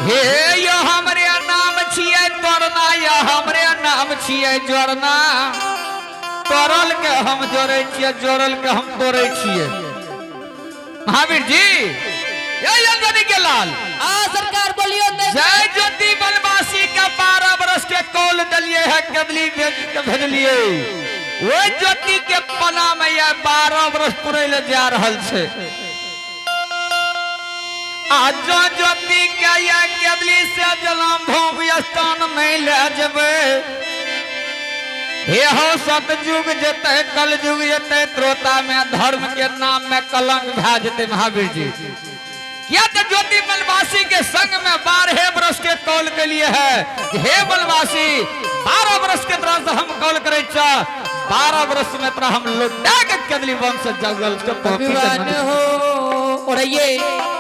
हे यो हमरे नाम छिए तोरना, या हमरे नाम छिए जोड़ना। तोड़ल के हम जोड़े छिए, जोड़ल के हम तोड़े छिए। महावीर जी ये अंजनी के लाल सरकार बोलियो। जय ज्योति बनवासी का 12 वर्ष के कौल दलिए है, कदली भेजलिए। वो ज्योति के पना में यह 12 वर्ष पूरे ले जा रहल छे। आज जो ज्योति के यह कदली से जलम भोग स्थान में ले जबे। हे हो सतयुग जते, कल युग जते, त्रोता में धर्म के नाम में कलंक भा जते। महावीर जी क्या तो ज्योति बनवासी के संग में 12 वर्ष के कौल के लिए है। हे बनवासी 12 वर्ष के तरह से हम कौल करे, 12 वर्ष में तरह हम लोग कदली वंश जंगल हो। और ये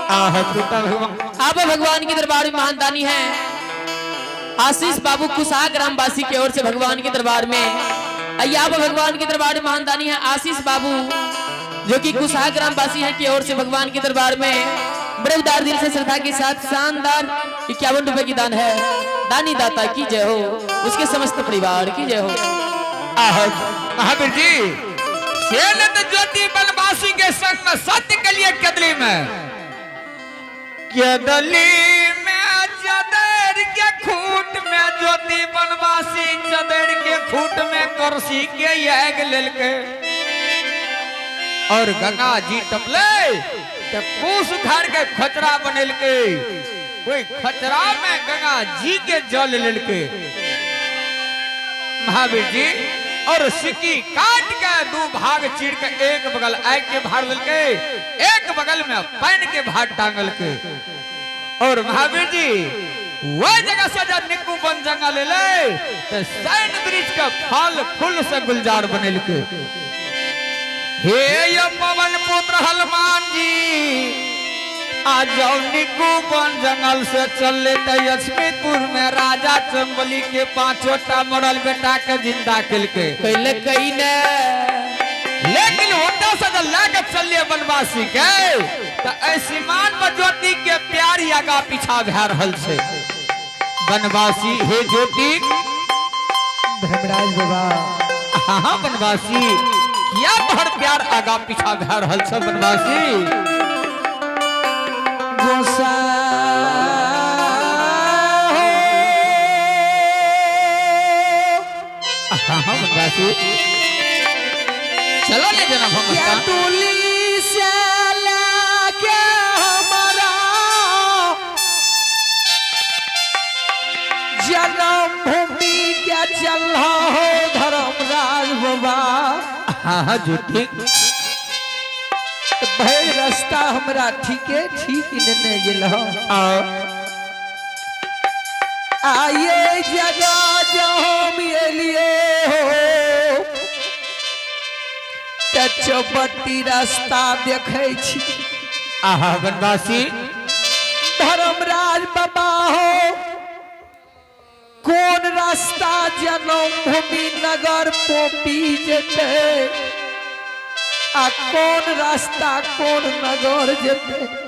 आप भगवान के दरबार में महानदानी है आशीष बाबू कुशा ग्रामवासी की ओर से भगवान के दरबार में। आप भगवान के दरबार में महानदानी है आशीष बाबू जो कि कुशा ग्रामवासी है की ओर से भगवान के दरबार में बड़े उदार दिल से श्रद्धा के साथ शानदार 51 रुपए की दान है। दानी दाता की जय हो, उसके समस्त परिवार की जय हो। महावीर जी ज्योति बनवासी के संग में सत्य के लिए कदली में चदर के खूट में ज्योति बनवासी चदर के खूट में करसी के यग लेलके और गंगा जी टपले पूस उखाड़ के खचरा बनेलके। कोई खचरा में गंगा जी के जल लेलके महावीर जी, और सिक्की काट के 2 भाग चीर के एक बगल आग के भार लेलके, एक बगल में पैन के भार टांगल के। और महावीर जी वह जगह से जब निक्कू बन जंगल ले तो सैन ब्रिज का फल फूल से गुलजार बनेल के। हे यो पवन पुत्र हनुमान जी आज जाओ निक्कू बन जंगल से चल लेते यशमीपुर में राजा चंबली के 5 मरल बेटा के जिंदा किल के लेकिन होता से लाके चलिए बनवासी के तो ऐसी मान में ज्योति के प्यारी आगा पीछा भै रहल छे। बनवासी हे ज्योति धर्मराज बाबा हाँ बनवासी क्या तोहर प्यार आगा पीछा भै रहल छे। बनवासी गोसा हाँ बनवासी चलो ले जना भगवान तुली से लाके हमारा जन्म भूमि क्या चल हो धर्मराज बाबा। हाँ जो ठीक भाई रास्ता हमरा ठीके ठीक ने गेल हो। आइए जगह जो हम एलिए हो चौपट्टी रास्ता देखे छी। बनवासी धर्मराज बाबा हो कौन रास्ता जन्मभूमि नगर पोपी जेते आ कौन रास्ता कौन नगर जेते।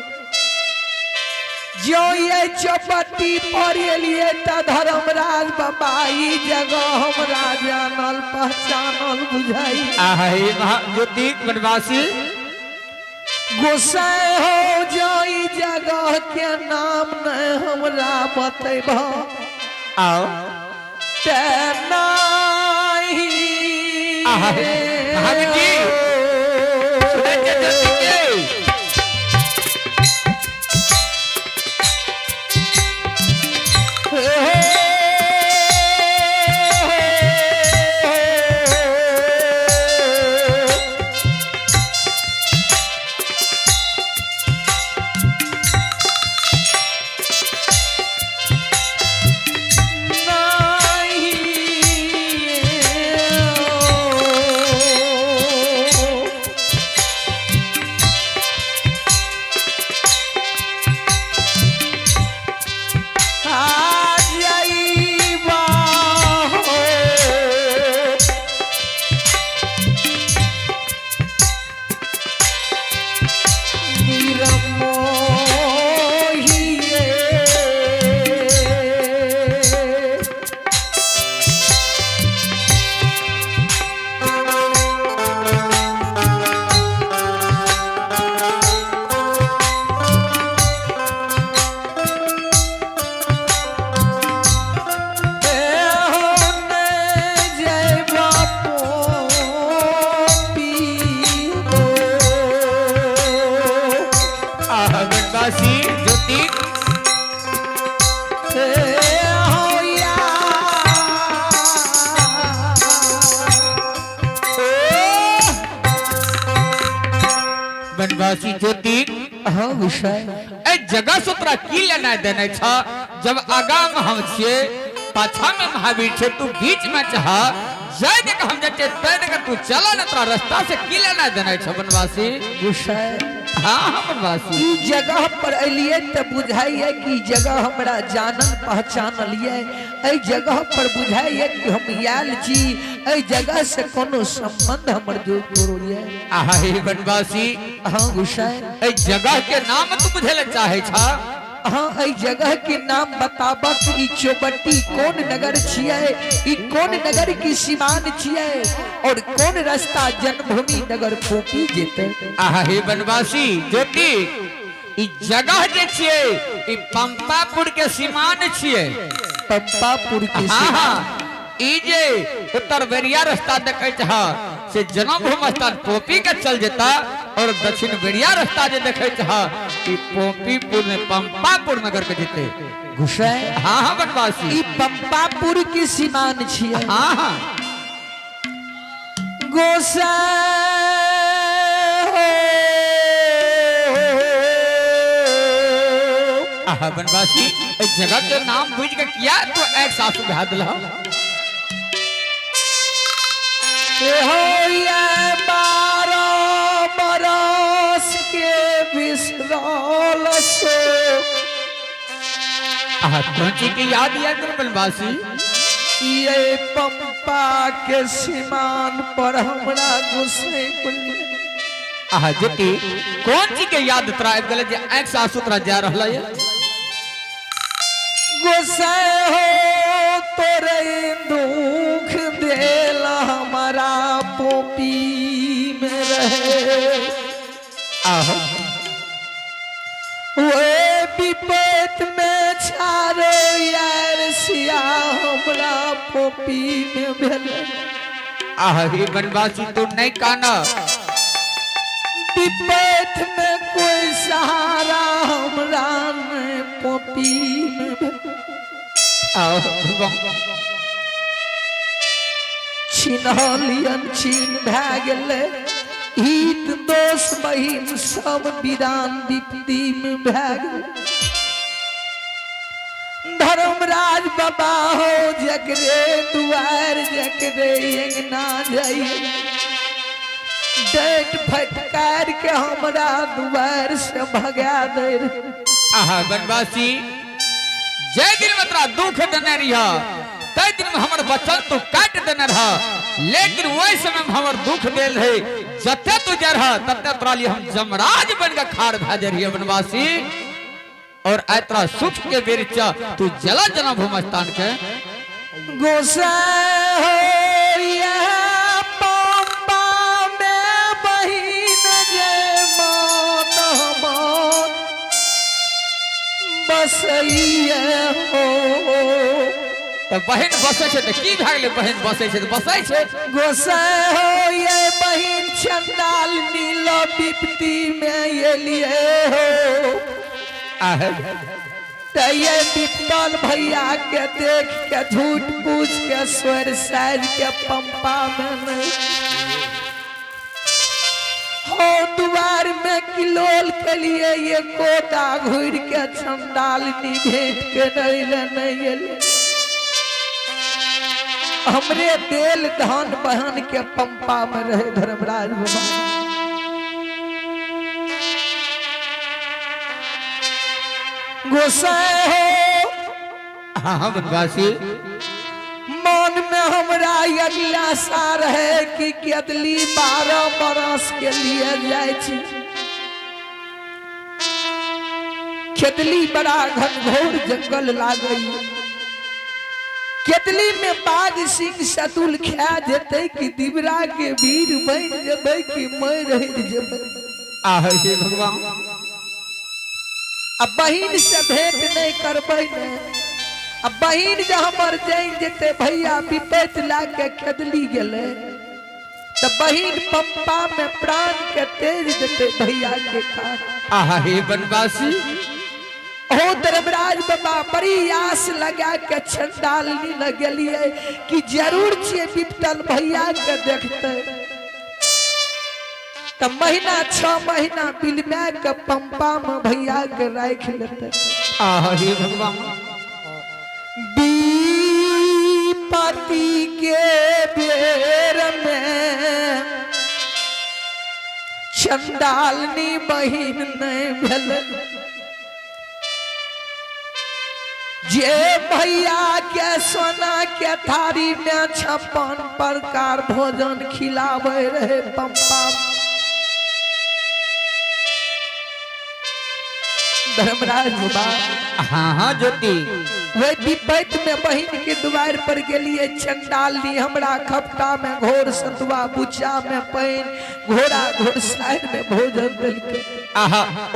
जो ये चौपट्टी पर एलिए त धर्मराज बाबा ई जगह हमरा जानल पहचानल बुझाई। ज्योति बनवासी गोसाई हो जो ई जगह के नाम न हमरा बतेब आओ ते नहीं महावीर जी बनवासी ज्योति हाँ गुसाई ए जगह सूत्र की लेना देने छ जब आगा में हम छे पाछा में महावीर छे तू बीच में चाह जाय देख हम जते तय देख तू चला न तोरा रास्ता से की लेना देने छ बनवासी गुसाई हाँ बनवासी ई जगह पर अलिए तो बुझाइए कि जगह हमरा जानल पहचानल ये एई जगह पर बुझाइए कि हम आयल छी एई जगह से कोनो संबंध हमर जो करोइए आहा हे बनवासी हाँ गुसाई ए जगह के नाम तू बुझे ले चाहे छ हाँ एई जगह के नाम बताबक ई चौबट्टी कौन नगर छिए ई कौन नगर की सीमान छिए और कौन रास्ता जन्मभूमि नगर पोपी जेते आहा हे बनवासी ज्योति ई जगह जे छिए ई पंपापुर के सीमान छिए पंपापुर की हाँ सीमान हाँ ई जे उत्तर बेरिया रास्ता देखे छ से जन्मभूमि स्थान पोपी के चल जेता और दक्षिण बेरिया रास्ता जे देखे छ ई पोपीपुर में पंपापुर नगर के जेते घुसाए हाँ हाँ बनवासी ई पंपापुर की सीमान छिए हाँ हाँ आहा बनवासी ए जगह के नाम बुझ के किया तो एक सासु बिहा दिला बारह बरस के विसरल से आहा कौन चीज की याद याद कर बनवासी ये पंपा के सीमान पर हमरा गुस्से पड़ले आहा जति कौन चीज के याद तरा आबि गेले जे एक सासु तरा जा रहला है गुस्से हो तोरे दुख देला हमारा पोपी में रहे आहा वे विपत में छारो यार सिया हमरा पोपी में भेले आहा हे बनवासी तू नहीं काना विपत में कोई सहारा हमरा नहीं पोपी में भेले छिनलियन छीन भए गेले हित दोष बहिन सब विदान विपत्ति में भए गेले धर्मराज बाबा हो जकरे दुआर जकरे अंगना जाइए डेट फटकार के हमरा दुआर से भगा दे आहा बनवासी जय दिन में तोरा दुख देने रहिया तै दिन में हमर वचन तू काट देने रहा लेकिन वही समय में हमर दुख देल है जते तू जा रहा तते तोरा लिए हम जमराज बन के खाड़ भेज रहिए बनवासी और ऐतरा सुख के बेरिचा तू जला जन्मभूमि स्थान के गोसा हो या पंपा में बहिन जय मात हमर बसैया हो तो बहन बसे छे तो की भए गेलै बहन बसे छे तो बसे छे गोसा हो ये बहिन चंडाल नील विपत्ति में ये लिए हो आहा ये विपल भैया के देख के झूठ पूछ के स्वर साज के पंपा में नहीं हो द्वार में किलोल के लिए ये कोटा घूर के चंडालनी भेंट के नहीं ले हमरे देल धान बहन के पंपा में रहे धर्मराज बाबा गोसाई हो हाँ बनवासी मन में हमरा अगला सार है कि केतली 12 बरस के लिए जाए छी केतली बड़ा घनघोर जंगल लागई केतली में बाघ सिंह सतुल खा जेते कि दिवरा के वीर बन जेबै कि मर रह जेबै आहा हे भगवान अब बहिन से भेंट नहीं करबै ने अब बहिन जे हमर जान जेते भैया विपत लाके केतली गेले तो बहिन पंपा में प्राण के तेज देते भैया के खान आहा हे बनवासी हो धर्मराज बाबा बड़ी आस लगा के चंडालनी लगलिए कि जरूर छे विपतल भैया के देखते तो महीना 6 महीना बिलमा के पंपा में भैया के राख लेते। हे भगवान पति के बेर में चंडालनी बहिन नहीं भेल, जे भैया के सोना के थारी में 56 प्रकार भोजन खिलावे रहे पंपा। धर्मराज बाबा हाँ ज्योति वे विपैत में बहिन के द्वार पर गेलिए। चंडाली हमरा खपटा में घोर सतुआ, बुचा में पानी, घोड़ा घोड़सार में भोजन दिलके।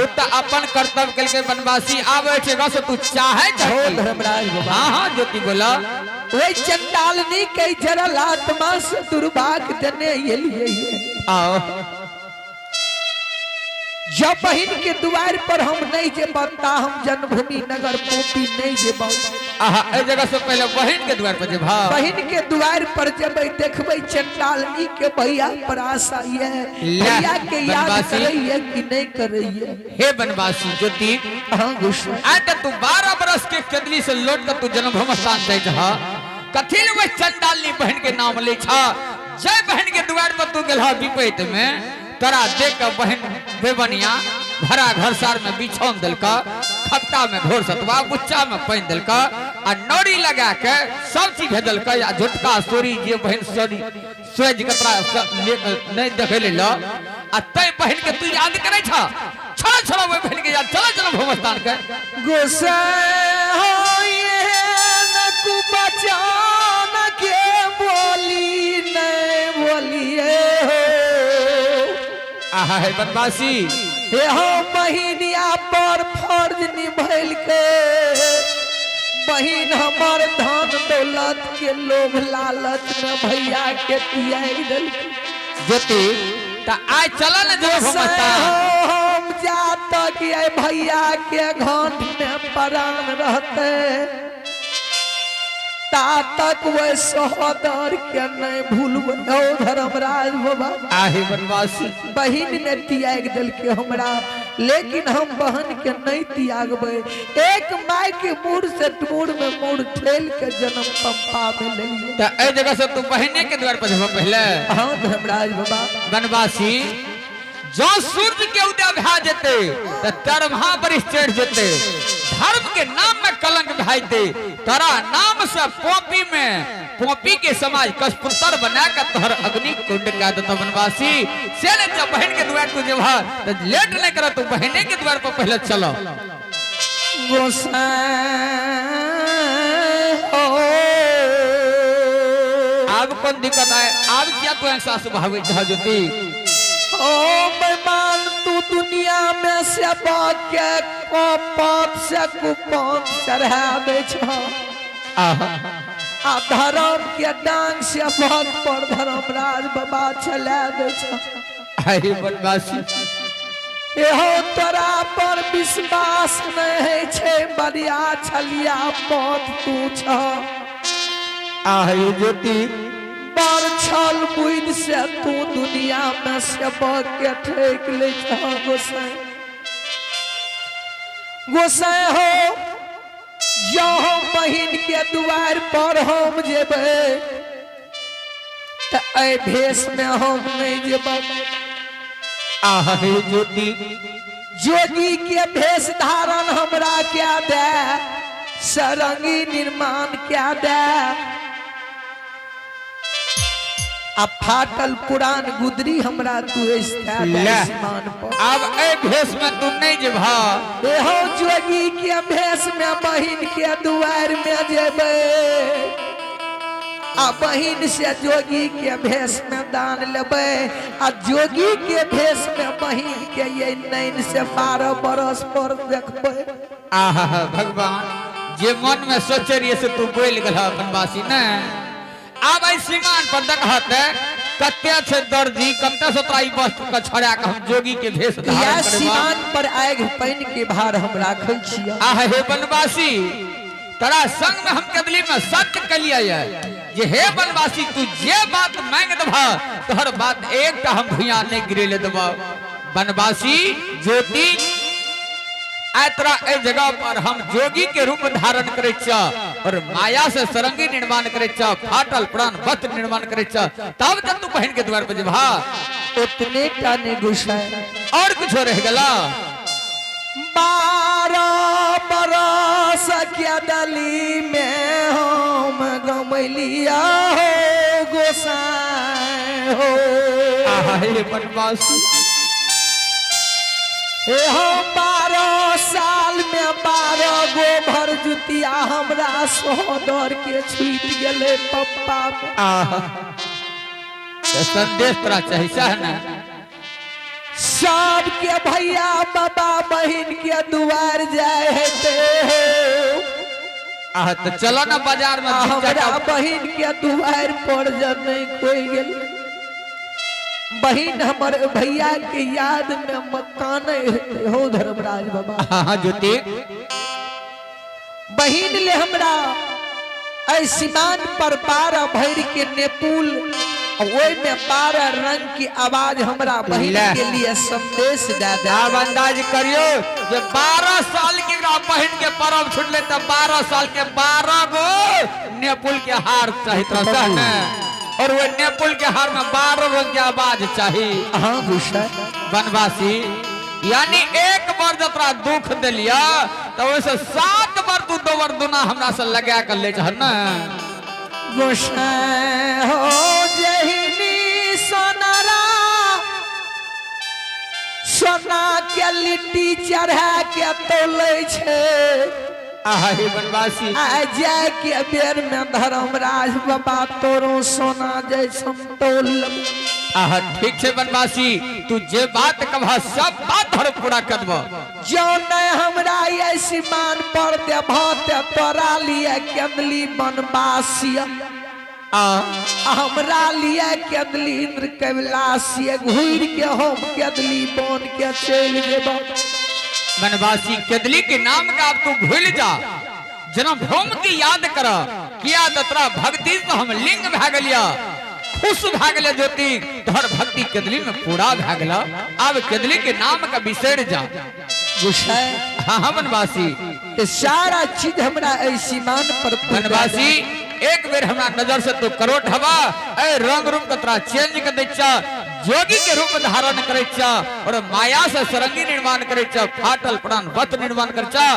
उतना अपन कर्तव्य के लिए वनवासी आवे जगह से तू चाहे हो धर्मराज बाबा। हाँ ज्योति बोला वे चंडालनी के जरल आत्मा से दुर्भाग देने ये लिए आओ। जब बहिन के द्वार पर हम नहीं जे बनता, हम जन्मभूमि नगर पोपी नहीं जे ए जगह से पहले बहन के द्वार पर जेबा। बहिन के द्वार पर जब देखबे चंडालनी के भैया पर आशा ये भैया के याद करइए कि नहीं करइए। हे बनवासी ज्योति हां गुस्सा आज तू 12 बरस के केदली से लौट कर तू जन्मभूमि स्थान जाई जहां कथिल वे चंडालनी बहन के नाम ले छा। जय बहन के द्वार पर तू गेलहा विपैत में तरा देख कर बहन बेबनिया भरा घर सार में बिछौन दिलका, खपटा में घोर सतवा, बुच्चा में पानी दिलका आ नौरी लगा के सब चीज भेजलका। या झुटका सोरी जे बहन सोरी सोज कतरा नहीं देखे ले लो आ तय बहन के तू याद करे छा। छोड़ छोड़ वो बहन के याद चलो चलो भूमस्थान के गुस्सा हो ये न कु बचान के बोली नहीं बोलिए है बनवासी हे हो बहिनिया पर फर्ज निभैल के। बहिन हमार धन दौलत के लोभ लालच में भैया के तियाग दिल। ज्योति ता आज चला न जो हम जा तक ये भैया के घाट में प्राण रहते ता तक वे सहोदर के नहीं भूलबो। धर्मराज बाबा आहे बनवासी बहिन ने त्याग दिल के हमरा, लेकिन हम बहन के नहीं त्यागबे। एक माय के मुड़ से मुड़ में मुड़ ठेल के जन्म पंपा में ले लिए। त ए जगह से तू बहने के द्वार पर जब पहले हां धर्मराज बाबा बनवासी जो सूर्य के उदय भा जते त तरमहा पर चढ़ जते, धर्म के नाम में कलंक भाईते, तरा नाम से पोपी में पोपी के समाज कसपुतर बना कर तोहर अग्नि कुंड का दत बनवासी से ने जब बहन के द्वार को जेबा त लेट नहीं कर तू बहने के द्वार पर पहले चलो। गोसाई हो अब कौन दिक्कत है? अब क्या तू एहसास भावे ज्योति? ओ बेमान तू दुनिया में से बाके को पाप से कुपान चढ़ा दे छ। आ धर्म के डांग से भग पर धर्मराज बाबा चला दे छ। अरे बनवासी एहो तोरा पर विश्वास नहीं छे, बरिया छलिया पद तू छ। आहे ज्योति पर छल बुद से तू दुनिया में से के ठेक ले छ। गोसाई गोसाई हो जो हम बहिन के द्वार पर हम जेबे त ए भेष में हम नहीं जेबे। आहे ज्योति जोगी के भेष धारण हमरा क्या दे, सरंगी निर्माण क्या दे। आ फाटल पुरान गुदरी हमरा तू आसमान पर। अब ए भेष में तू नहीं जेबा। एहो जोगी के भेष में बहिन के द्वार में जेबे। आ बहिन से जोगी के भेष में दान लेबे। आ जोगी के भेष में बहिन के ये नैन से 12 बरस पर देखबे। आहा भगवान जे मन में सोचे रहिए से तू बोल गला बनवासी ने। अब आई सीमान पर देखत कत्ते छे दर्जी कत्ते सतराई वस्त्र का छड़ा के हम जोगी के भेष धारण या करबा। सीमान पर आग पैन के भार हम राखल छिया। आहा हे बनवासी तोरा संग में हम कदली में सत्य कलिया है जे हे बनवासी तू जे बात मांग दबा तोहर बात एक हम भुइया नहीं गिरे देबो बनवासी ज्योति आतरा ए जगह पर हम जोगी के रूप धारण करे छ और माया से सरंगी निर्माण करे छ फाटल प्राण वस्त्र निर्माण करे छ तब तक तू बहन के द्वार पर जबा उतने का ने घुसाए और कुछ रह गला 12 बरस के दली में हम गमलिया हो गोसाए हो आहे बनवासी हे हम 12 साल में 12 गो भर जुतिया हमरा सोदर के छूट गेले पप्पा तो संदेश तोरा चाहिए ना सब के भैया बाबा बहन के दुआर जाए हेते तो चलो ना बाजार में हमरा बहन के दुआर पर जब नहीं कोई गेल बहन हमर भैया के याद में मकान हो धर्मराज बाबा हाँ ज्योति बहन ले हमरा ऐसिमान पर 12 भैर के नेपुल ओई में 12 रंग की आवाज हमरा बहन के लिए संदेश दे दे अब अंदाज करियो जे 12 साल के बहन के पर्व छुटले तो 12 साल के 12 गो नेपुल के हार चाहिए रहता और वो नेपुल के हार में 12 रंग की आवाज चाहिए हाँ गुस्सा बनवासी यानी एक बार जब तोरा दुख दिलिया तो वैसे 7 बार तू 2 बार दुना हमरा से लगा कर ले जहर ना गुस्सा हो जहिनी सोनारा सोना के लिट्टी चढ़ा के तोले छे आहे बनवासी आ जाए के बेर में धर्मराज बाबा तोरो सोना जैसन तोल ठीक है बनवासी तू जे बात कहा सब बात हर पूरा करबो जो न हमरा ऐसी मान पर दे भाते तोरा लिए केंदली बनवासिया हमरा लिए केंदली इंद्र कैलासिया घूर के हम केंदली बन के चल जेबो बनवासी केदली के नाम का आप तू भूल जा जना भ्रम की याद कर किया ततरा भक्ति से हम लिंग भागलिया खुश भागले ज्योति तोहर भक्ति केदली में पूरा भागला अब केदली के नाम का बिसर जा गुस्सा हाँ बनवासी ये सारा चीज हमरा ऐसी मान पर बनवासी एक बेर हमरा नजर से तू करोट हवा ए रंग रूप का तोरा चेंज कर दैछा जोगी के रूप धारण करे और माया से सरंगी निर्माण करे फाटल प्राण वस्त्र निर्माण करे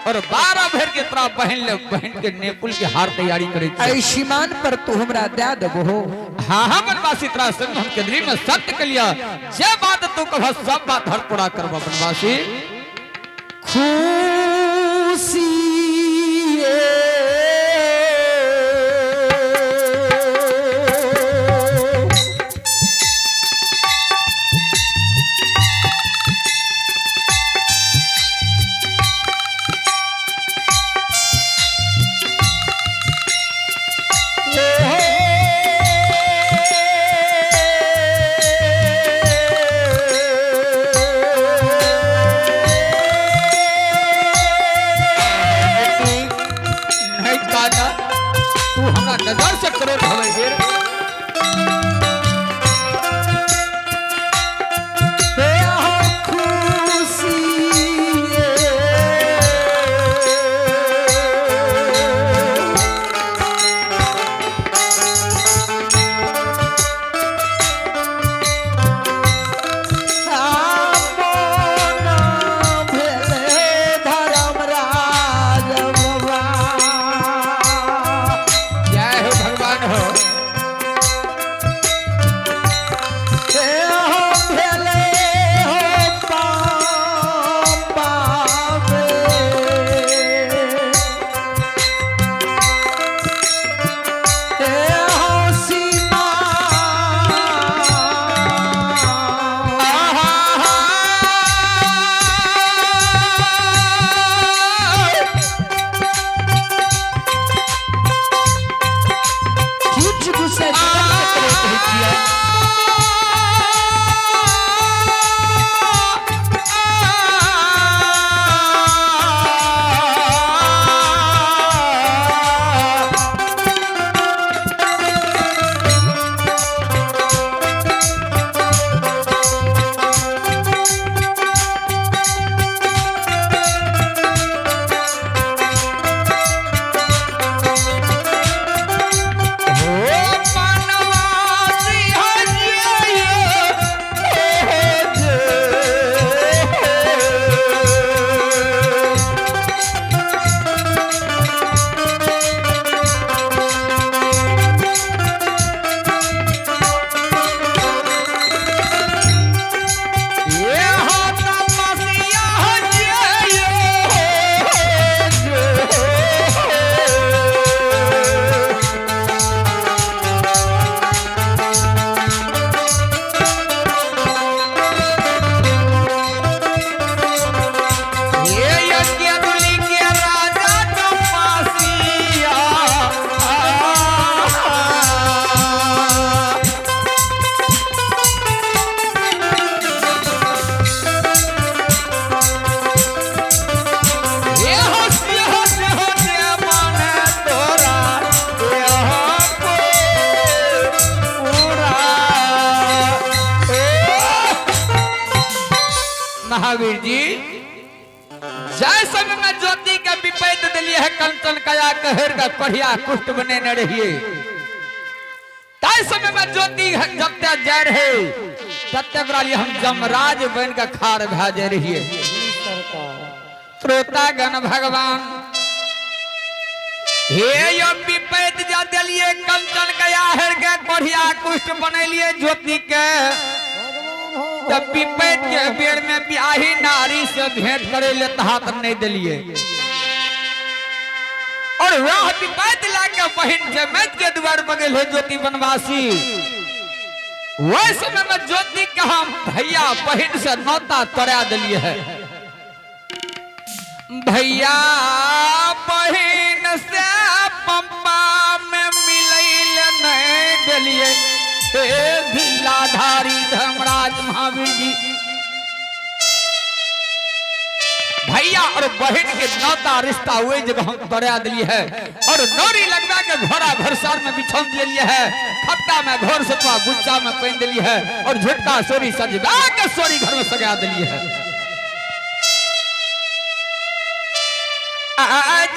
और 12 भेर के तोरा बहन के नेपुल के हार तैयारी करे ऐसी मान पर तू हमरा दे देबो हाँ हाँ बनवासी तोरा संग हम केदली में सत्य के लिया जे बात तू कह सब बात हर पूरा करबो बनवासी खुशी नजर से करो हो महावीर जी जय समय में ज्योति का विपैत दिलिए है कंचन कया कहर का कढ़िया कुष्ठ बने न रहिए ताई समय में ज्योति जब तक जा रहे तब तक हम जमराज बन का खार भाजे रहिए त्रोतागण भगवान हे यो विपैत जा दिलिए कंचन कया हर के कढ़िया कुष्ठ बनेलिए ज्योति के जब विपैत के बेर में ब्याही नारी से भेंट करे ले हाथ नहीं दिलिए और वह विपैत लाके बहन जमैत के द्वार बगल है ज्योति बनवासी वह समय में ज्योति का हम भैया बहन से नौता तोड़ा दिलिए है भैया बहन से पंपा में मिलैल नहीं दिलिए ढीलाधारी धर्मराज महावीर जी भैया और बहन के नौता रिश्ता हुए जगह हम तोड़ा दिली है और नौरी लगवा के घोड़ा भरसार में बिछा दिए है खपटा में घोर सतवा गुच्चा में पहन दिली है और झुटका सोरी सजवा के सोरी घर में सजा दिली है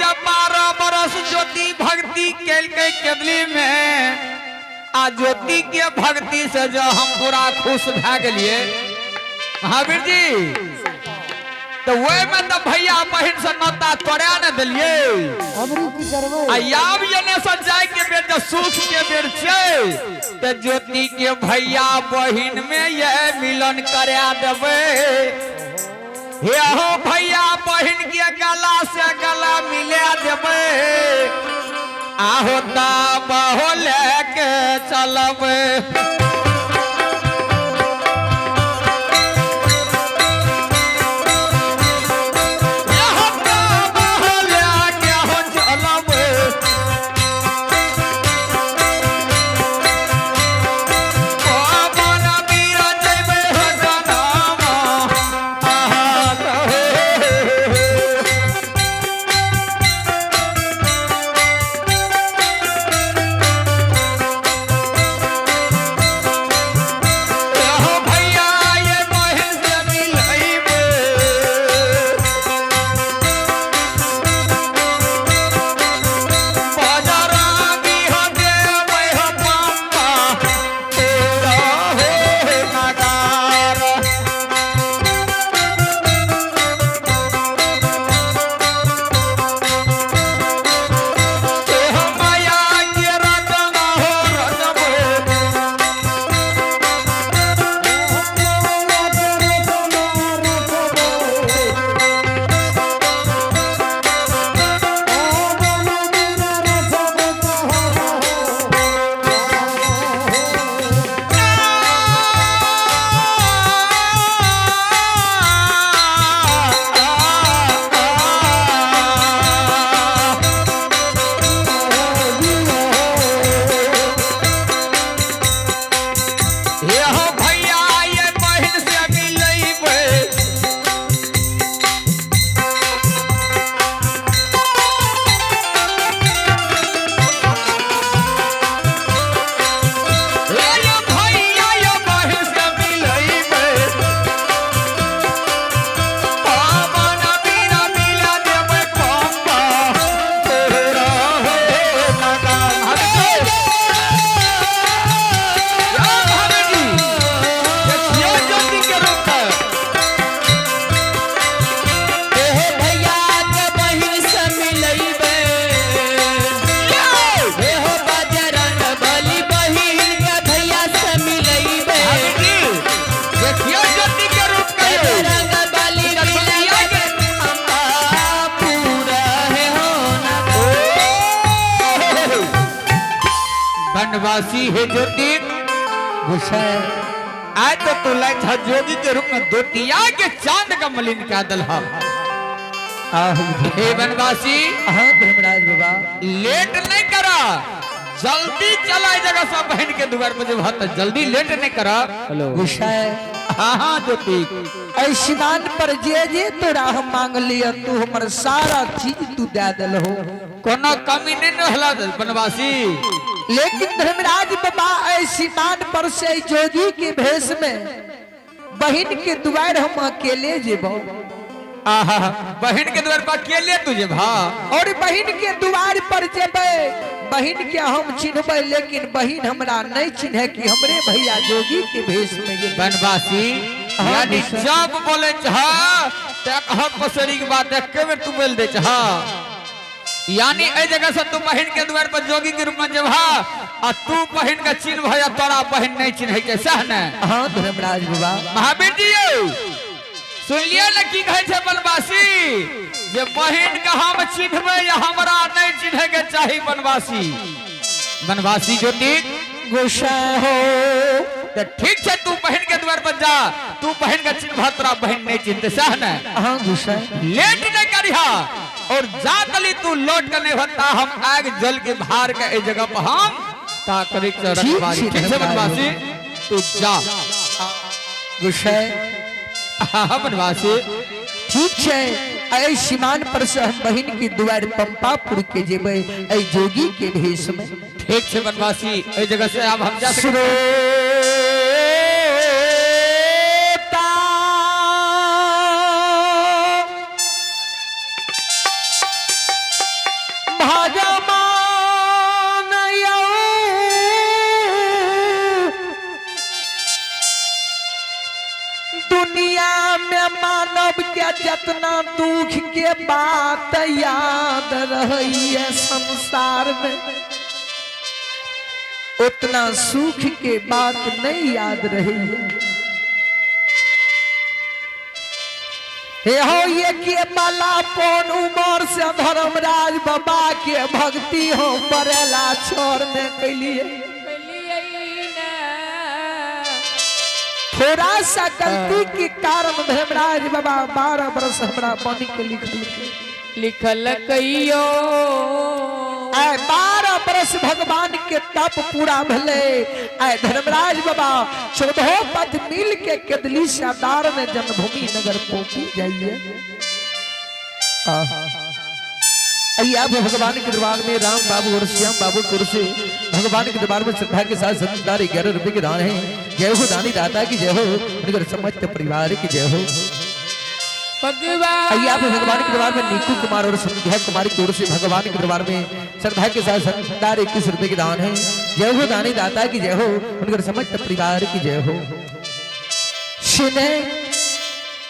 जब 12 बरस ज्योति भक्ति केल के केदली में आ ज्योति के भक्ति से जो हम पूरा खुश भा गए महावीर जी तो वही में तो भैया बहन से नौता तोड़ा न दिलिए आयाब जने से जाए के बेर जो सुख के बेर छे तो ज्योति के भैया बहन में ये मिलन करा देवे हे हो भैया बहन के गला से गला मिला देवे आहो बहु लेके चलब बनवासी है ज्योति आज तो तू लाइट जोगी के रूप में दोतिया के चांद का मलिन का दलहा हे बनवासी धर्मराज बाबा लेट नहीं करा जल्दी चला जगह सब बहन के द्वार पर जब हाथ जल्दी लेट नहीं करा हाँ ज्योति स्नान पर जे तोरा हम मांग लिया तू हमर सारा चीज तू दे दिल हो कोनो कमी नहीं रहला बनवासी लेकिन धर्मराज बाबा स्नान पर से जोगी के भेष में बहन के द्वार हम अकेले जेबो। आहा बहन के द्वार पर अकेले तुझे भा और बहन के द्वार पर जेबे, बहन के हम चिन्हबे, लेकिन बहन हमरा नहीं चिन्हे कि हमरे भैया जोगी के भेष में गेल। बनवासी यानी जब बोले चाह तक हक पसरी की बात के में तू बोल दे चाह, यानी ए जगह से तू बहन के द्वार पर जोगी के रूप में जेबा आ तू बहन का चिन्ह भैया तोरा बहन नहीं चिन्हे के सह न। हां धर्मराज बाबा। महावीर जी सुन लिया ना की कहे छे बनवासी जे बहन का हम चिन्हबे या हमरा नहीं चिन्हे के चाही बनवासी। बनवासी ज्योति गोसा हो तो ठीक है तू बहन के द्वार पर जा, तू बहन का चिन्ह तोरा बहन नहीं चिन्हते सह न। हां गोसा लेट नहीं करिहा और जा कली तू लौट कर नहीं होता हम आग जल के बाहर का ए जगह पर हम ता करे रखवारी। ठीक है बनवासी तू जा गोसा। हाँ बनवासी ठीक है ऐ सीमान पर से हम बहन के द्वार पंपापुर के जेबे ऐ जोगी के भेष में। ठीक है बनवासी ए जगह से अब हम जा सकते दुनिया में मानव के जितना दुख के बात याद रही है संसार में, उतना सुख के बात नहीं याद रही है। हे हो ये के बाला पौन उमर से धर्मराज बाबा के भक्ति हो परेला छोर में कैलिए। थोड़ा सा गलती के कारण धर्मराज बाबा 12 वर्ष हमरा बनी के लिखल कहियो 12 वर्ष भगवान के तप पूरा भले। धर्मराज बाबा 14 पथ मिल के केदली सादार में जन्मभूमि नगर पहुंची जाइए। अब भगवान के दरबार में राम बाबू और श्याम बाबू कुर्सी भगवान के दरबार में श्रद्धा के साथ 11 रुपए के दान है। जय हो दानी दाता की जय हो, उनके समस्त परिवार की जय हो। भगवान के दरबार में नीकू कुमार और संध्या कुमारी की ओर से भगवान के दरबार में श्रद्धा के साथ 21 रुपए के दान है। जय हो दानी दाता की जय हो, उनके समस्त परिवार की जय हो। सुने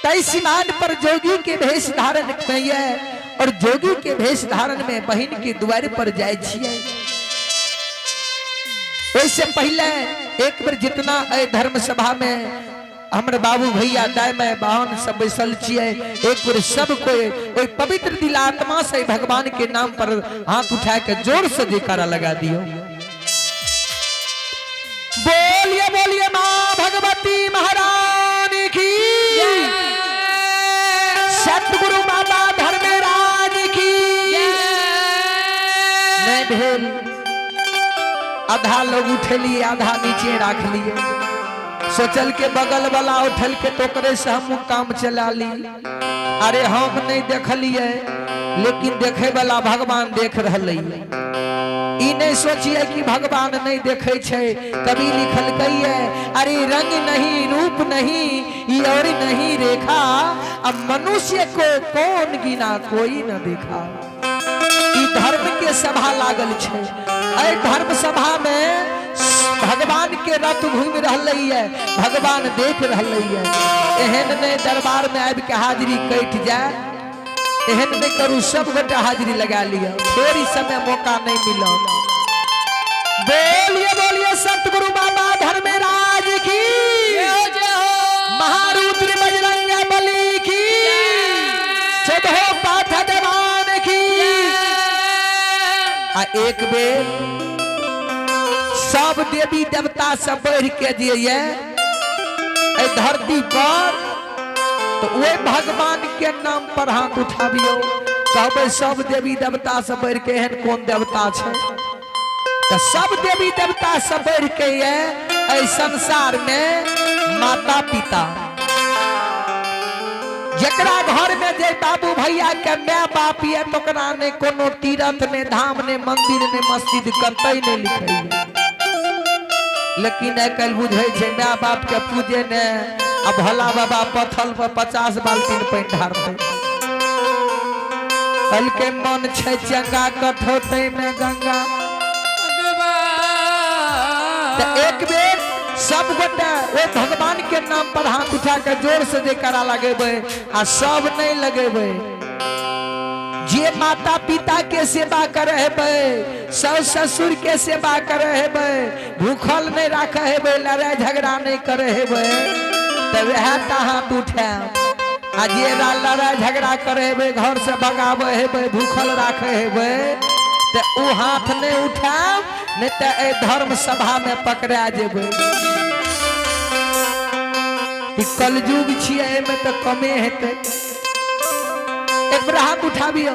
तय सीमान पर जोगी के भेष धारण किए और जोगी के भेष धारण में बहन के द्वार पर जाए छिए। इससे पहले एक बार जितना धर्म सभा में हमरे बाबू भैया दाय में बहन सब बैसल छिए, एक बार सब कोई ओई पवित्र दिल आत्मा से भगवान के नाम पर हाथ उठा के जोर से जयकारा लगा दियो। बोलिए बोलिए माँ भगवती महारानी की, सतगुरु बाबा धर्मराज की। नहीं भेल आधा लोग उठेलिए आधा नीचे रख लिए, सोचल के बगल वाला उठल के टोकरे से हम काम चला ली। अरे हम नहीं देखलिए लेकिन देखे वाला भगवान देख रहे। ई नहीं सोचिए कि भगवान नहीं देखे छे। कभी लिखल गई है अरे रंग नहीं रूप नहीं ये और नहीं रेखा, अब मनुष्य को कौन गिना कोई न देखा। ई धर्म के सभा लागल छे। ऐ धर्म सभा में भगवान के रथ घूम रही है, भगवान देख रही है। एहन ने दरबार में आबि के हाजिरी कट जाए, एहन नहीं करू सब गोटा हाजिरी लगा लिया, फिर इस समय मौका नहीं मिला। बोलिए बोलिए सतगुरु बाबा धर्मराज की, महारुद्र बजरंग बली की, 14 पाठ देवान की। एक बेर सब देवी देवता सब बढ़ के दिए धरती पर, तो वे भगवान के नाम पर हाथ उठाबियो। कहबे सब देवी देवता सब बढ़ के एहन कौन देवता छे, तो सब देवी देवता सब बढ़ के ये संसार में माता पिता। जकरा घर में जे बाबू भैया के माँ बाप ये तो ने कोनो तीर्थ ने धाम ने मंदिर ने मस्जिद करते नहीं लिखे। लेकिन कल बुझे छे माँ बाप के पूजे ने अब भला बाबा पथल पर 50 बाल्टी पानी ढारते कल के मन छे चंगा कठोते में गंगा। तो एक बेर सब गोटे ओ भगवान के नाम पर हाथ उठा के जोर से जयकारा लगेबे आ सब नहीं लगेबे। जे माता पिता के सेवा करे हेबे, सास ससुर के सेवा करे हेबे, भूखल नहीं रखे हेबे, लड़ाई झगड़ा नहीं करे हेबे, तब वह हाथ उठे। आ जे लड़ाई झगड़ा करे हेबे, घर से भगावे हेबे, भूखल रखे हेबे, तो उ हाथ नहीं उठाओ, नहीं तो धर्म सभा में पकड़ा जेबे। कलयुग छिए में तो कमे हेते। एक बार हाथ उठाबियो,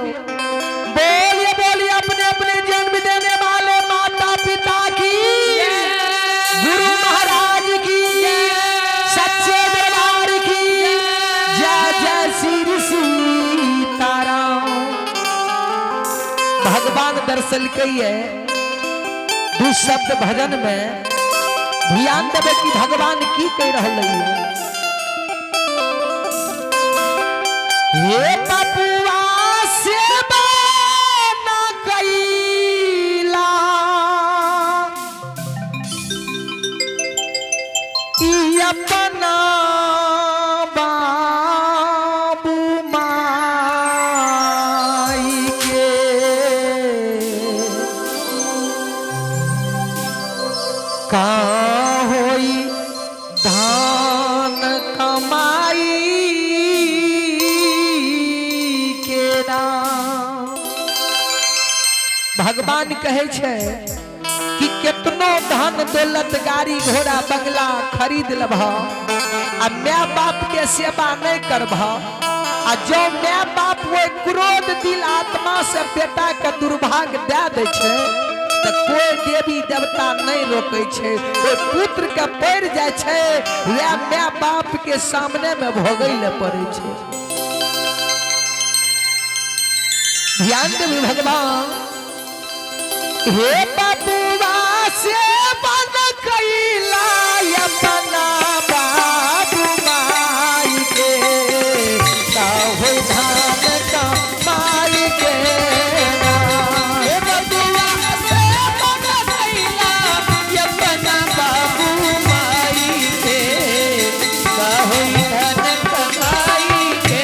बोलिए बोलिए अपने अपने जन्म देने वाले माता पिता की, गुरु महाराज की, सच्चे दरबार की जय जय श्री सीताराम। भगवान दर्शन कहिए दू शब्द भजन में ध्यान देवे कि भगवान की कह रहा है। हे बबुआ सेवा न कइला ई अपना बाबू माई के का होई धान कमाई भगवान कहे छे कि कितनो धन दौलत गाड़ी घोड़ा बंगला खरीद लभ आ माय बाप के सेवा नहीं करभ आ जो माय बाप वो क्रोध दिल आत्मा से बेटा के दुर्भाग्य दे दे छे तो कोई देवी देवता नहीं रोके छे। कोई पुत्र के पड़ जाए छे वह माय बाप के सामने में भोगै ले पड़े छे। ध्यान देवी भगवान हे बबुआ से बन कइला अपना बाबू माई के का होई धान कमाई के। हे बबुआ से बन कइला अपना बाबू माई के का होई धान कमाई के।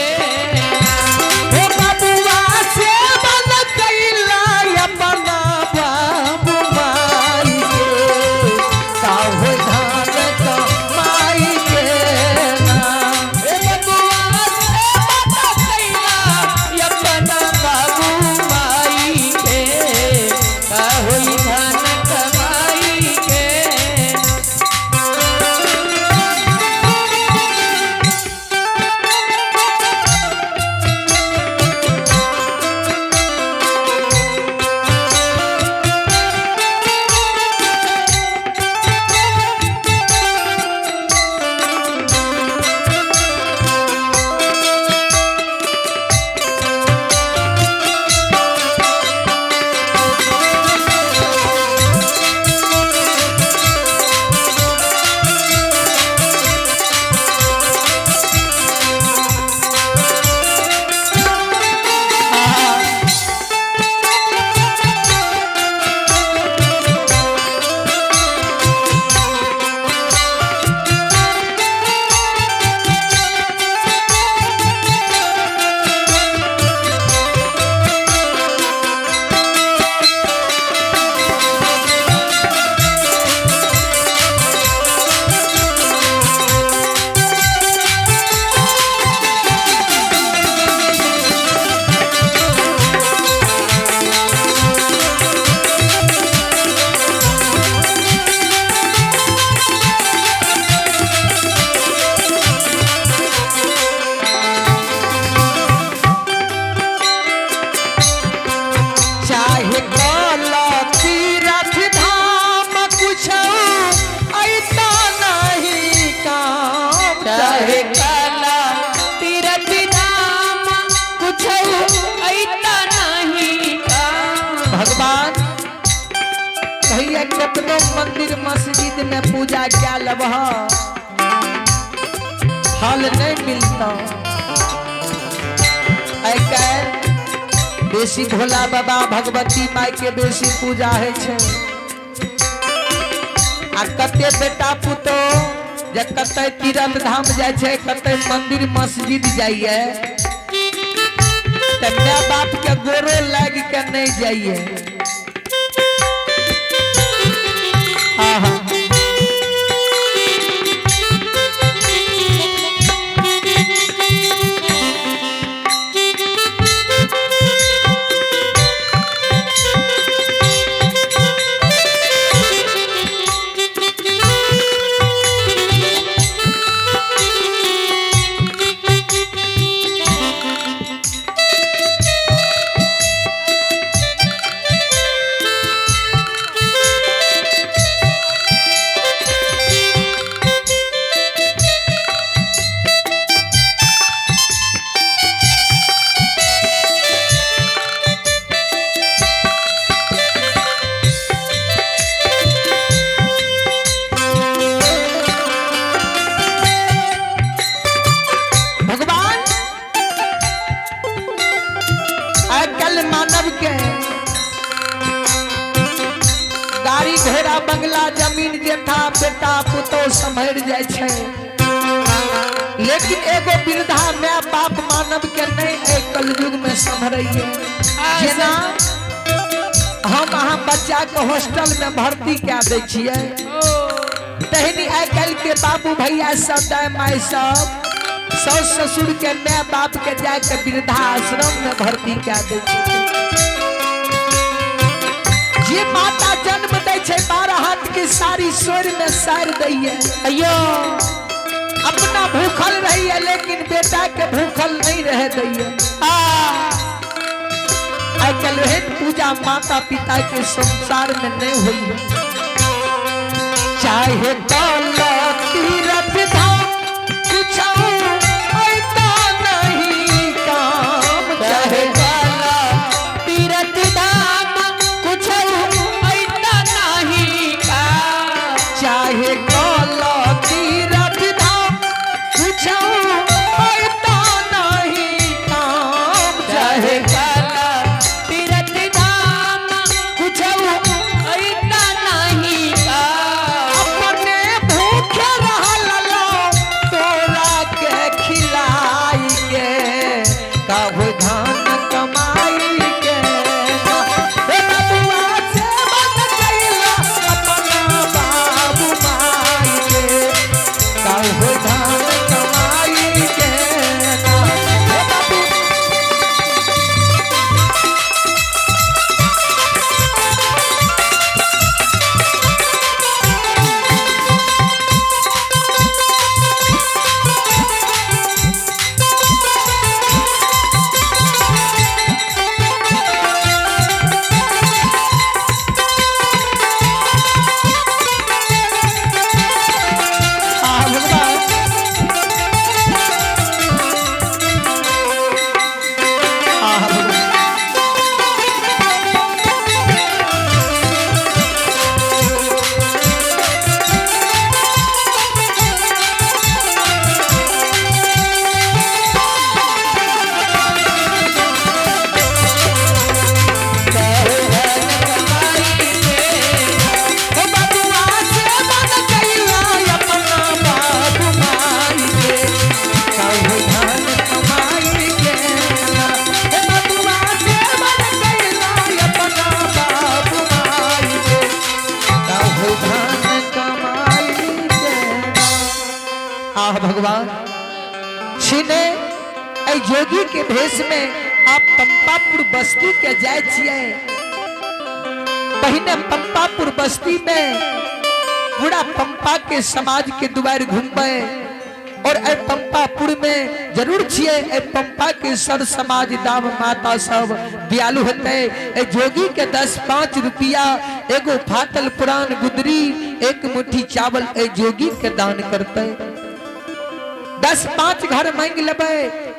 हे बबुआ से बन कइला अपना कितनो मंदिर मस्जिद में पूजा क्या लबह फल नहीं मिलता। बेसी भोला बाबा भगवती माई के बेसी पूजा है छे। आ कते बेटा पुतो जे कते तीर्थ धाम जाय छे, कते मंदिर मस्जिद जाइए, ते माय बाप के गोरो लाग के नहीं जाइए। आहा मानव के गाड़ी घोड़ा बंगला जमीन जेठा बेटा पुतो संभर जाय छे, लेकिन एगो वृद्धा माय बाप मानव के नहीं ए कलयुग में संभरइए। जेना हम अहाँ बच्चा के हॉस्टल में भर्ती क्या दे छिए, तहनी आइ काल्हि के बाबू भैया सब दाय माय सब सास ससुर के माय बाप के जाके वृद्धाश्रम में भर्ती क्या दे छिए। ये माता जन्म दे छे 12 हाथ की सारी सोर में सार दैये, अयो अपना भूखल रही है लेकिन बेटा के भूखल नहीं रह दैये। आजकल पूजा माता पिता के संसार में नहीं हुई, चाहे दौलत तीरथ धाम कुछ ऐसा नहीं काम, चाहे दौलत तीरथ धाम कुछ ऐसा नहीं काम, चाहे दौलत तीरथ धाम कुछ ऐसा नहीं काम, चाहे भगवान छिने योगी के भेष में आप पंपापुर बस्ती के जाय छिए, पहिने पंपापुर बस्ती में पूरा पंपा के समाज के दुआर घूमबे और ए पंपापुर में जरूर छिए ए पंपा के सर समाज दाम माता सब दयालु होते। ए जोगी के 10-5 रुपया एगो फाटल पुरान गुदरी एक मुट्ठी चावल ए जोगी के दान करते, 10-5 घर मांग लेबे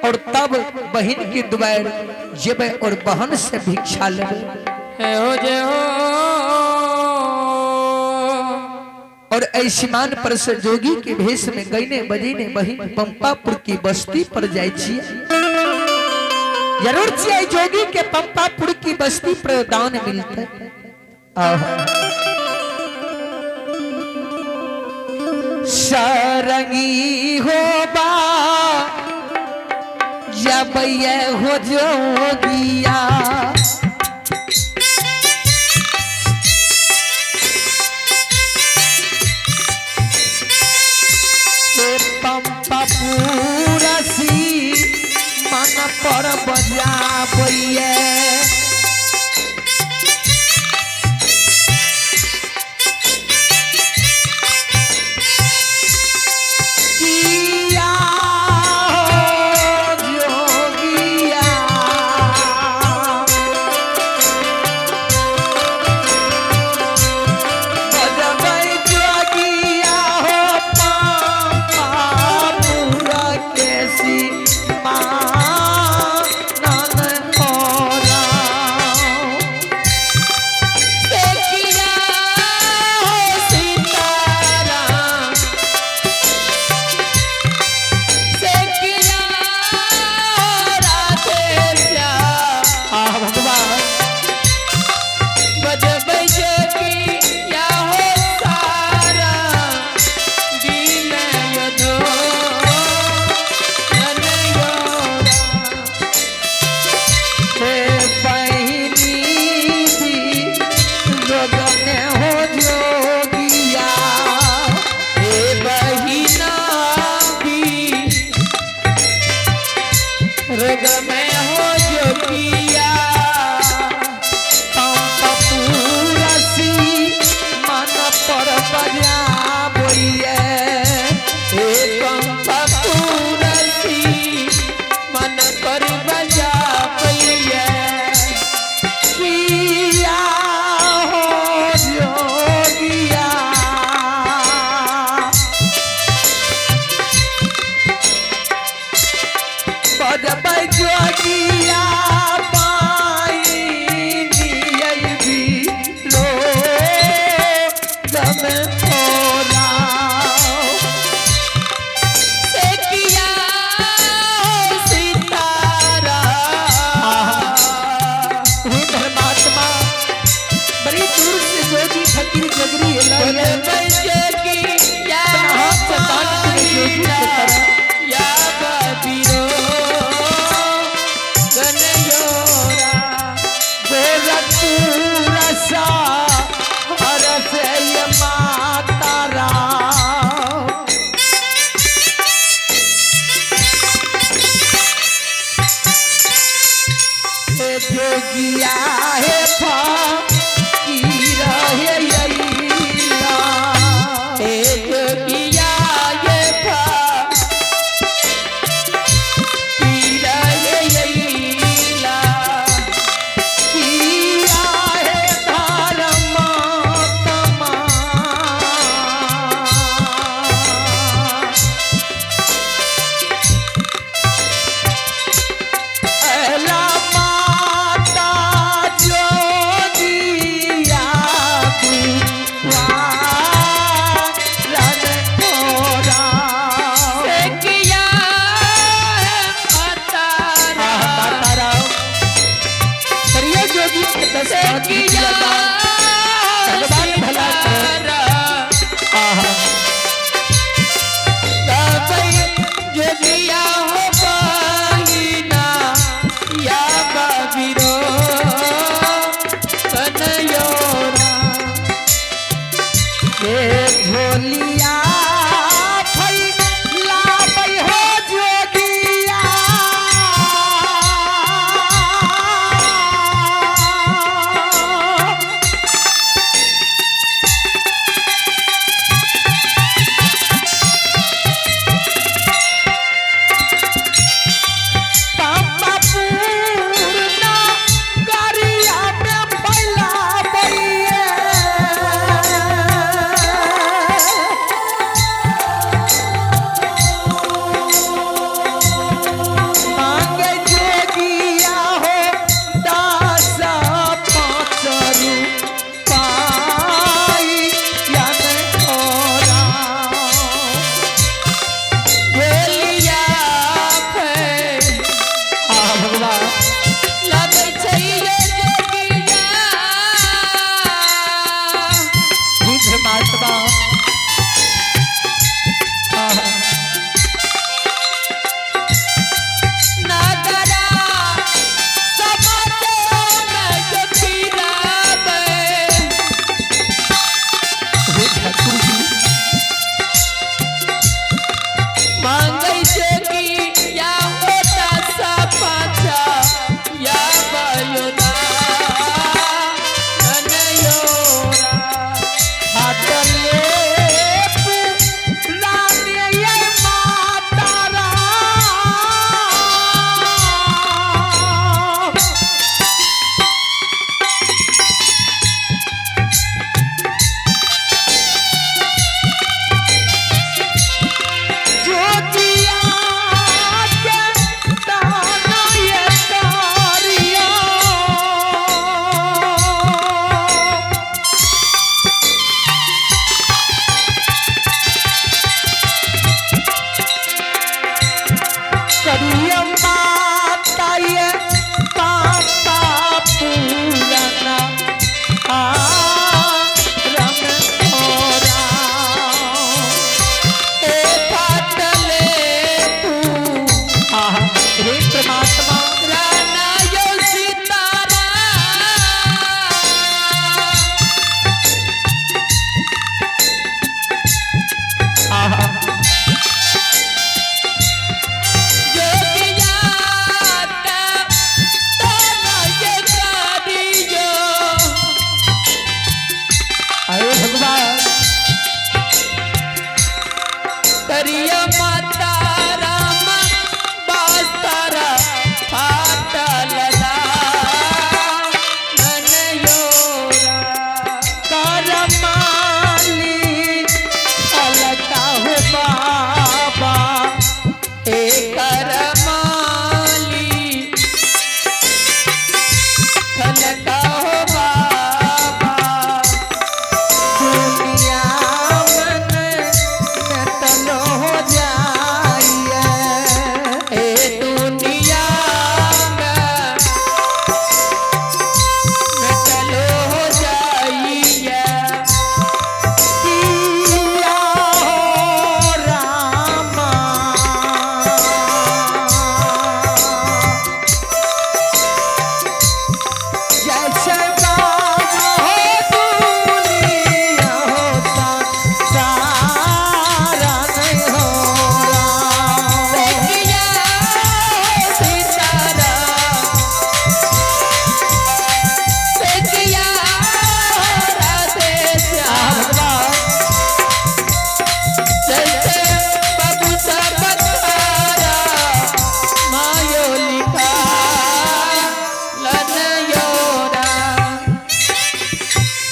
और तब बहन के दुआर जेबे और बहन से भिक्षा लेबे। और ऐसिमान पर से जोगी के भेष में गईने बजीने बहिन पंपापुर की बस्ती पर जाय छियै। जरूर छियै जोगी के पंपापुर की बस्ती पर दान मिलते। सारंगी होबा जब ये हो जोगिया पंपापुरा सी मन पर बजाबैये। जोगिया है फकीर है यैला हे जोगिया ये फकीर है यैला किया है धर्म तमा एला झोलिया फैला हो जोगिया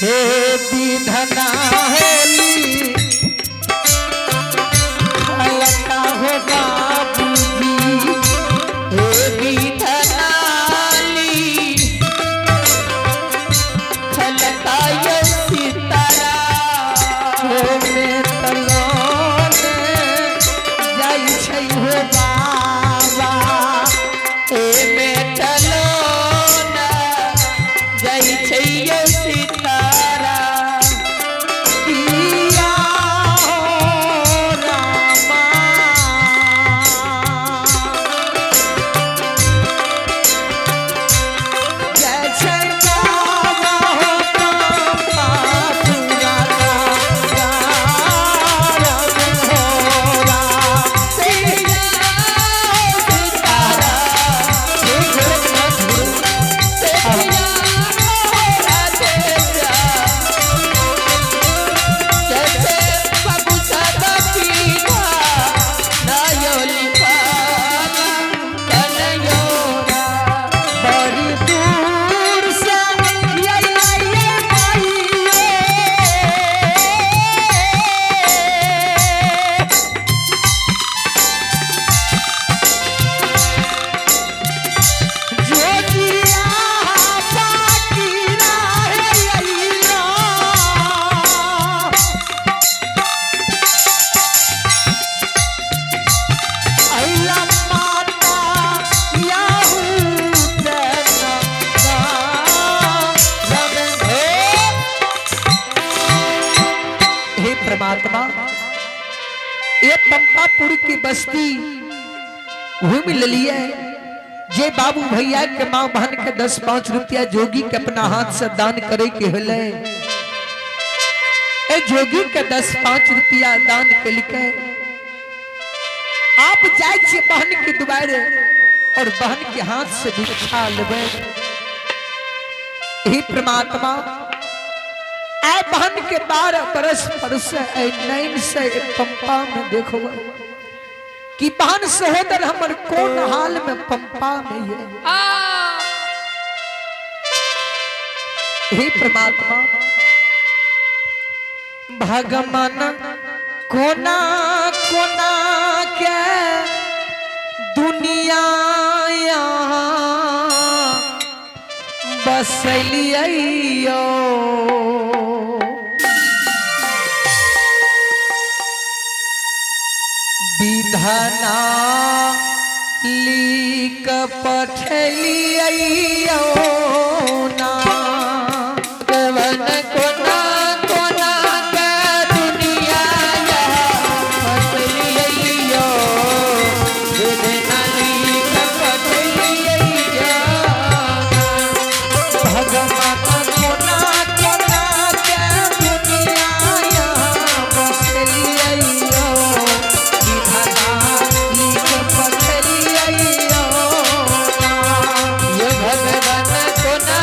हे विधना होली अलका हो बाबूजी हे विधनाली छलकाय सितारा हो में तलोने जाई छै हो बाबा हे मेटलो न जय छैयो सितारा किया हो रामा जय छै बाबा हो बाबा पुराना गारम होरा सितारा बड़ी दूर से ये जोगिया बाकी अइला माता याहू हे परमात्मा ये पंपापुर की बस्ती घूम लिया जे बाबू भैया के माँ बहन के 10-5 रुपया जोगी के अपना हाथ से दान करे के होले ए जोगी के 10-5 रुपया दान के लिखे आप जाए छे बहन के दुआरे और बहन के हाथ से भिक्षा लेबे हे परमात्मा आए बहन के 12 बरस पर से नैन से पंपा में देखो कि बहन सहोदर हमर कौन हाल में पंपा में है हे परमात्मा भगवान कोना कोना के दुनिया बसलियो विधना लिख पठलियो ना कवन कोना कोना के दुनिया फसलियो विधनाली कपटलियो भगवान कोना कोना के दुनिया बसलियो विधना लिख पठलियो ना ये भगवान कोना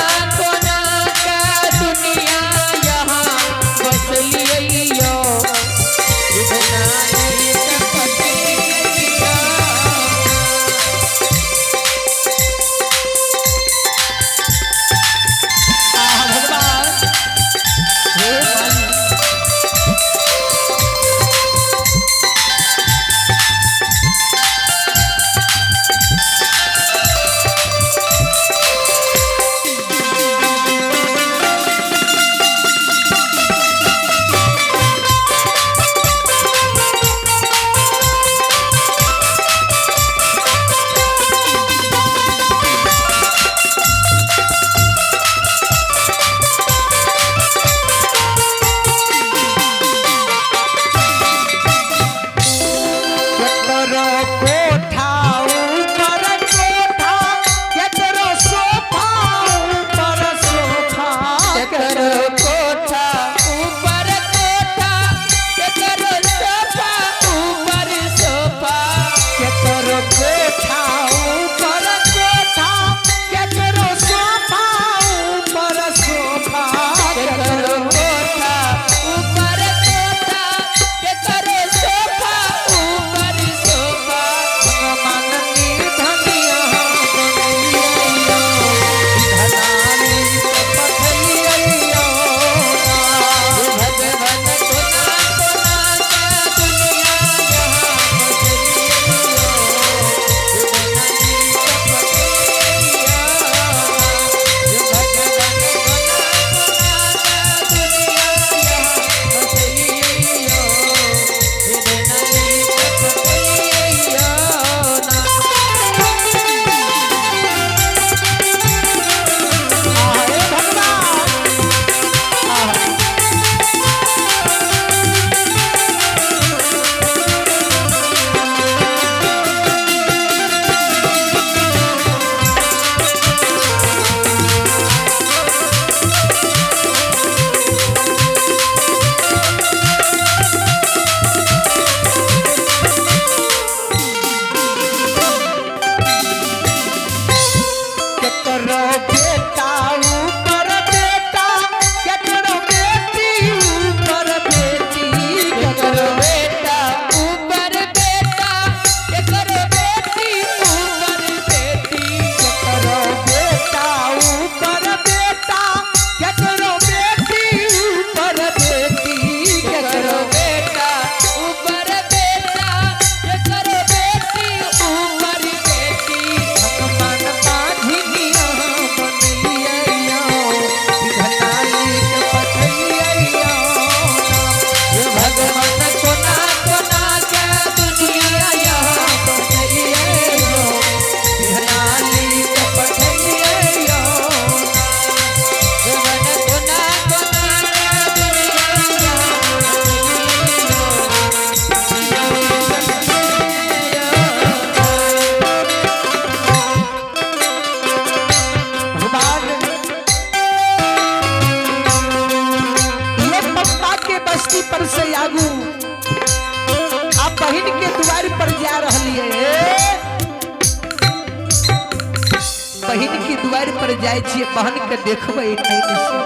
द्वार पर जाए छिए बहन के देखबै नहीं से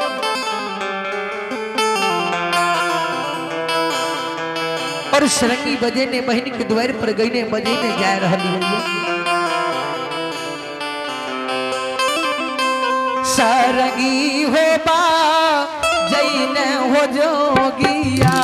और सरंगी बजे ने बहन के द्वार पर गईने बजे ने जा रहली है सरंगी हो बा जईने हो जोगिया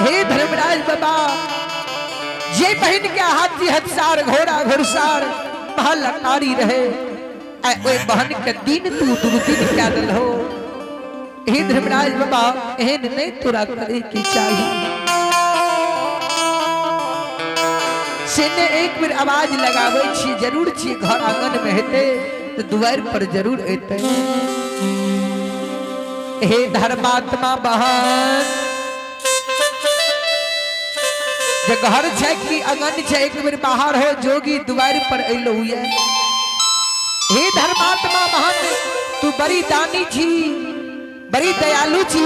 हे धर्मराज बाबा जे बहन के हाथी हथसार घोड़ा घुड़सार महल अटारी रहे ओए बहन के दिन तू दुर्दिन क्या दल हो हे धर्मराज बाबा एहन नहीं तोरा करे की चाहिए से ने एक बार आवाज लगावे छी जरूर छी घर आंगन में हेते तो द्वार पर जरूर एते हे धर्मात्मा बहन जे घर छै कि आंगन छै एक बार बाहर हो जोगी द्वार पर अइलो हुए हे धर्मात्मा बहन तू बड़ी दानी छी बड़ी दयालु छी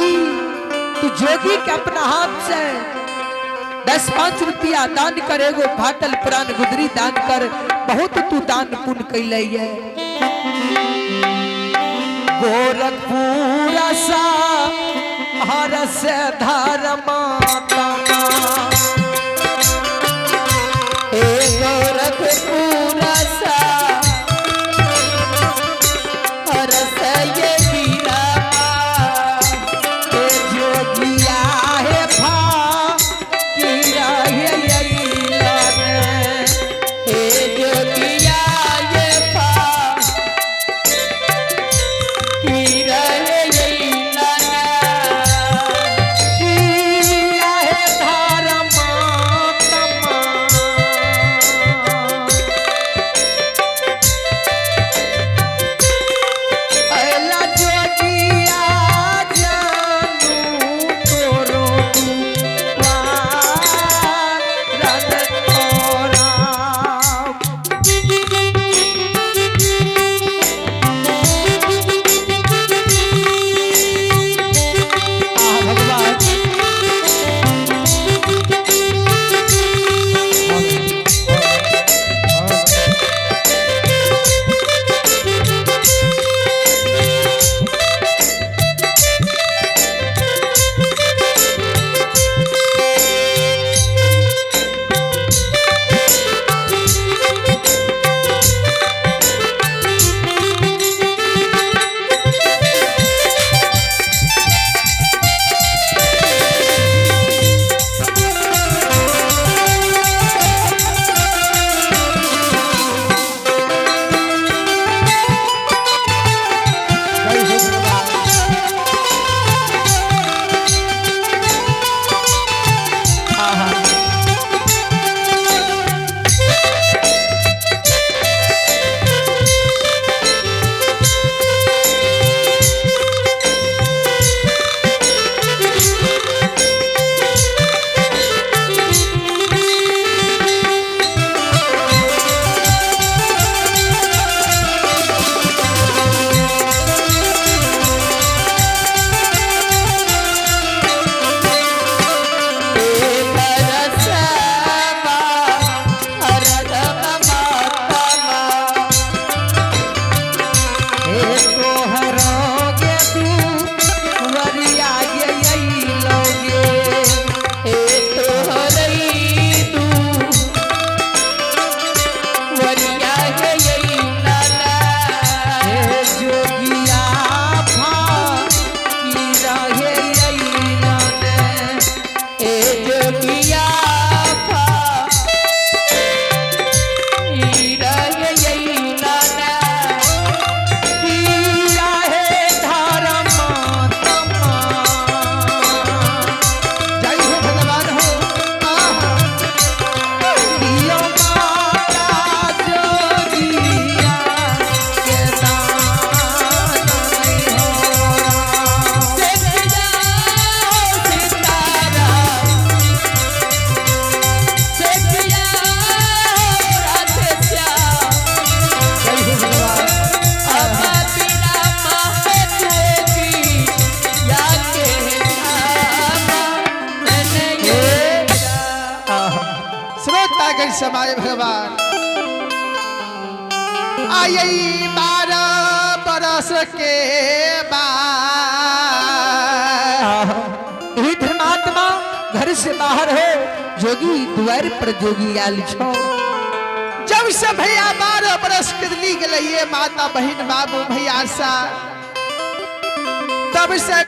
तू जोगी के अपना हाथ से 10-5 रुपया दान कर एगो फाटल पुरान गुदरी दान कर बहुत तू दान पुण्य कैले है गोरखपुर सा हर से धर्मात्मा गोरखपुर सा हर से ये वीरा जोगिया है भा किया है जोगिया ये भा किया है धर्मा तोहरोगे तू वरिया यही लोगे ए तोहरई तू वरिया यही लाला हे जोगिया की रहे यही लाने ए जोगिया समाय भगवान आई 12 बरस के बाद हे धर्मात्मा घर से बाहर हो जोगी द्वार पर जोगी आल छो जब से भैया 12 बरस के लिए माता बहन बाबू भैया सा तब से